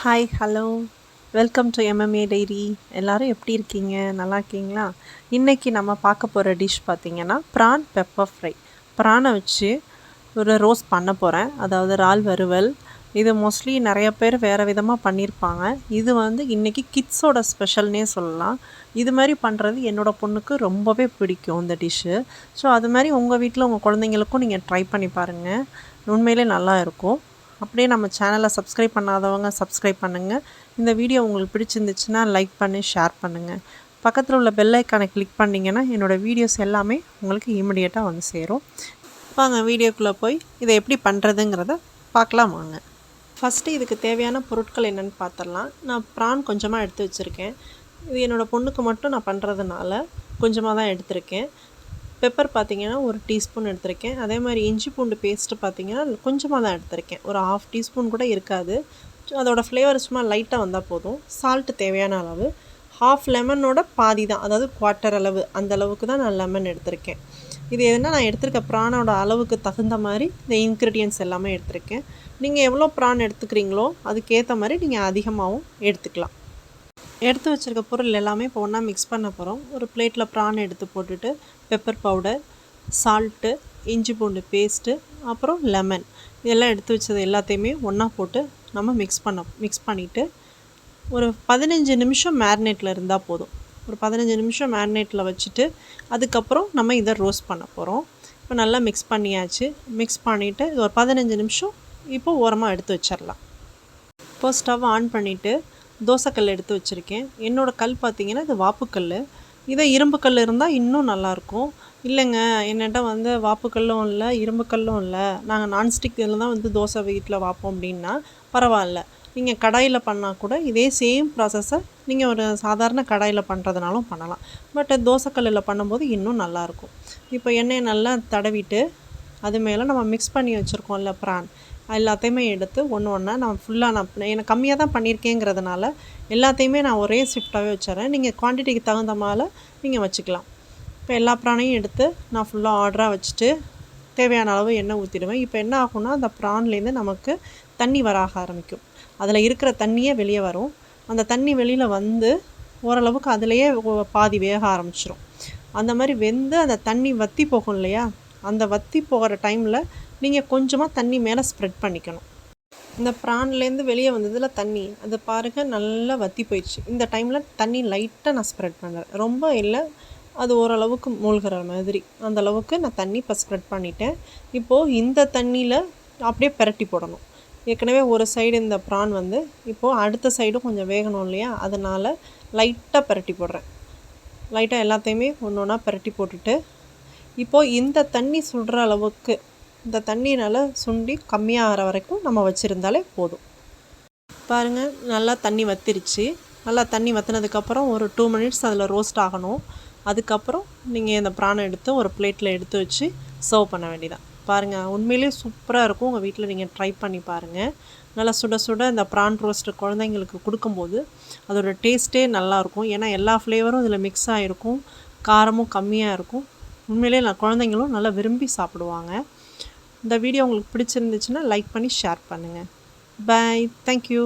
Hi hello welcome to MMA diary. எல்லோரும் எப்படி இருக்கீங்க? நல்லா இருக்கீங்களா? இன்றைக்கி நம்ம பார்க்க போகிற டிஷ் பார்த்திங்கன்னா ப்ரான் பெப்பர் ஃப்ரை. ப்ரானை வச்சு ஒரு ரோஸ்ட் பண்ண போகிறேன், அதாவது இறால் வறுவல். இது மோஸ்ட்லி நிறைய பேர் வேறு விதமாக பண்ணியிருப்பாங்க. இது இன்றைக்கி கிட்ஸோட ஸ்பெஷல்னே சொல்லலாம். இது மாதிரி பண்ணுறது என்னோடய பொண்ணுக்கு ரொம்பவே பிடிக்கும் இந்த டிஷ்ஷு. ஸோ அது மாதிரி உங்கள் வீட்டில் உங்கள் குழந்தைங்களுக்கும் நீங்கள் ட்ரை பண்ணி பாருங்கள், உண்மையிலே நல்லா இருக்கும். அப்படியே நம்ம சேனலை சப்ஸ்கிரைப் பண்ணாதவங்க சப்ஸ்கிரைப் பண்ணுங்கள். இந்த வீடியோ உங்களுக்கு பிடிச்சிருந்துச்சுன்னா லைக் பண்ணி ஷேர் பண்ணுங்கள். பக்கத்தில் உள்ள பெல் ஐக்கானை கிளிக் பண்ணிங்கன்னா என்னோடய வீடியோஸ் எல்லாமே உங்களுக்கு இமிடியேட்டாக வந்து சேரும். வாங்க வீடியோக்குள்ளே போய் இதை எப்படி பண்ணுறதுங்கிறத பார்க்கலாம் வாங்க. ஃபஸ்ட்டு இதுக்கு தேவையான பொருட்கள் என்னென்னு பார்த்துடலாம். நான் ப்ரான் கொஞ்சமாக எடுத்து வச்சுருக்கேன். இது என்னோடய பொண்ணுக்கு மட்டும் நான் பண்ணுறதுனால கொஞ்சமாக தான் எடுத்திருக்கேன். பெப்பர் பார்த்திங்கன்னா ஒரு டீஸ்பூன் எடுத்திருக்கேன். அதே மாதிரி இஞ்சி பூண்டு பேஸ்ட்டு பார்த்திங்கன்னா கொஞ்சமாக தான் எடுத்திருக்கேன், ஒரு 1/2 டீஸ்பூன் கூட இருக்காது. அதோடய ஃப்ளேவர் சும்மா லைட்டாக வந்தால் போதும். சால்ட்டு தேவையான அளவு, 1/2 லெமனோட பாதி தான், அதாவது 1/4 அளவு, அந்த அளவுக்கு தான் நான் லெமன் எடுத்திருக்கேன். இது எதுனா நான் எடுத்திருக்க ப்ரானோட அளவுக்கு தகுந்த மாதிரி இந்த இன்க்ரீடியன்ஸ் எல்லாமே எடுத்திருக்கேன். நீங்கள் எவ்வளோ ப்ரான் எடுத்துக்கிறீங்களோ அதுக்கேற்ற மாதிரி நீங்கள் அதிகமாகவும் எடுத்துக்கலாம். எடுத்து வச்சுருக்க பொருள் எல்லாமே இப்போ ஒன்றா மிக்ஸ் பண்ண போகிறோம். ஒரு பிளேட்டில் ப்ரான் எடுத்து போட்டுட்டு பெப்பர் பவுடர், சால்ட்டு, இஞ்சி பூண்டு பேஸ்ட்டு, அப்புறம் லெமன், இதெல்லாம் எடுத்து வச்சது எல்லாத்தையுமே ஒன்றா போட்டு நம்ம மிக்ஸ் பண்ணிவிட்டு ஒரு 15 நிமிஷம் மேரினேட்டில் இருந்தால் போதும். ஒரு 15 நிமிஷம் மேரினேட்டில் வச்சுட்டு அதுக்கப்புறம் நம்ம இதை ரோஸ்ட் பண்ண போகிறோம். இப்போ நல்லா மிக்ஸ் பண்ணியாச்சு. மிக்ஸ் பண்ணிவிட்டு இது ஒரு 15 நிமிஷம் இப்போது ஓரமாக எடுத்து வச்சிடலாம். இப்போது ஸ்டவ் ஆன் பண்ணிவிட்டு தோசைக்கல் எடுத்து வச்சுருக்கேன். என்னோடய கல் பார்த்திங்கன்னா இது வாப்புக்கல். இதே இரும்பு கல் இருந்தால் இன்னும் நல்லாயிருக்கும். இல்லைங்க என்கிட்ட வாப்புக்கல்லும் இல்லை இரும்பு கல்லும் இல்லை, நாங்கள் நான்ஸ்டிக் இதில் தான் தோசை வீட்டில் வாப்போம் அப்படின்னா பரவாயில்ல. நீங்கள் கடாயில் பண்ணால் கூட இதே சேம் ப்ராசஸை நீங்கள் ஒரு சாதாரண கடாயில் பண்ணுறதுனாலும் பண்ணலாம். பட் தோசைக்கல்லில் பண்ணும்போது இன்னும் நல்லாயிருக்கும். இப்போ எண்ணெயை நல்லா தடவிட்டு அது மேலே நம்ம மிக்ஸ் பண்ணி வச்சுருக்கோம்ல ப்ரான், எல்லாத்தையுமே எடுத்து ஒன்று ஒன்றா நான் எனக்கு கம்மியாக தான் பண்ணியிருக்கேங்கிறதுனால எல்லாத்தையுமே நான் ஒரே ஷிஃப்டாகவே வச்சிடறேன். நீங்கள் குவான்டிட்டிக்கு தகுந்த மாதிரி நீங்கள் வச்சுக்கலாம். இப்போ எல்லா ப்ரானையும் எடுத்து நான் ஃபுல்லாக ஆர்டராக வச்சுட்டு தேவையான அளவு எண்ணெய் ஊற்றிடுவேன். இப்போ என்ன ஆகும்னா அந்த ப்ரான்லேருந்து நமக்கு தண்ணி வர ஆரம்பிக்கும். அதில் இருக்கிற தண்ணியே வெளியே வரும். அந்த தண்ணி வெளியில் ஓரளவுக்கு அதிலையே பாதி வேக ஆரம்பிச்சிடும். அந்த மாதிரி வெந்து அந்த தண்ணி வற்றி போகும் இல்லையா, அந்த வற்றி போகிற டைமில் நீங்கள் கொஞ்சமாக தண்ணி மேலே ஸ்ப்ரெட் பண்ணிக்கணும். இந்த ப்ரான்லேருந்து வெளியே வந்ததில் தண்ணி அது பாருங்கள் நல்லா வற்றி போயிடுச்சு. இந்த டைமில் தண்ணி லைட்டாக நான் ஸ்ப்ரெட் பண்ணுறேன், ரொம்ப இல்லை, அது ஓரளவுக்கு மூழ்கிற மாதிரி அந்த அளவுக்கு நான் தண்ணி இப்போ ஸ்ப்ரெட் பண்ணிட்டேன். இப்போது இந்த தண்ணியில் அப்படியே பிரட்டி போடணும். ஏற்கனவே ஒரு சைடு இந்த ப்ரான் இப்போது அடுத்த சைடும் கொஞ்சம் வேகணும் இல்லையா, அதனால் லைட்டாக பிரட்டி போடுறேன். லைட்டாக எல்லாத்தையுமே ஒன்று ஒன்றா பிரட்டி போட்டுட்டு இப்போது இந்த தண்ணி சுடுற அளவுக்கு இந்த தண்ணினால் சுண்டி கம்மியாகிற வரைக்கும் நம்ம வச்சுருந்தாலே போதும். பாருங்கள் நல்லா தண்ணி வற்றிருச்சு. நல்லா தண்ணி வற்றினதுக்கப்புறம் ஒரு 2 மினிட்ஸ் அதில் ரோஸ்ட் ஆகணும். அதுக்கப்புறம் நீங்கள் இந்த ப்ரானை எடுத்து ஒரு பிளேட்டில் எடுத்து வச்சு சர்வ் பண்ண வேண்டியதான். பாருங்கள் உண்மையிலேயே சூப்பராக இருக்கும். உங்கள் வீட்டில் நீங்கள் ட்ரை பண்ணி பாருங்கள். நல்லா சுட சுட இந்த ப்ரான் ரோஸ்ட்டு குழந்தைங்களுக்கு கொடுக்கும்போது அதோடய டேஸ்ட்டே நல்லாயிருக்கும். ஏன்னா எல்லா ஃப்ளேவரும் இதில் மிக்ஸ் ஆகிருக்கும், காரமும் கம்மியாக இருக்கும். உண்மையிலே குழந்தைங்களும் நல்லா விரும்பி சாப்பிடுவாங்க. இந்த வீடியோ உங்களுக்கு பிடிச்சிருந்துச்சுன்னா லைக் பண்ணி ஷேர் பண்ணுங்கள். பாய், தேங்க்யூ.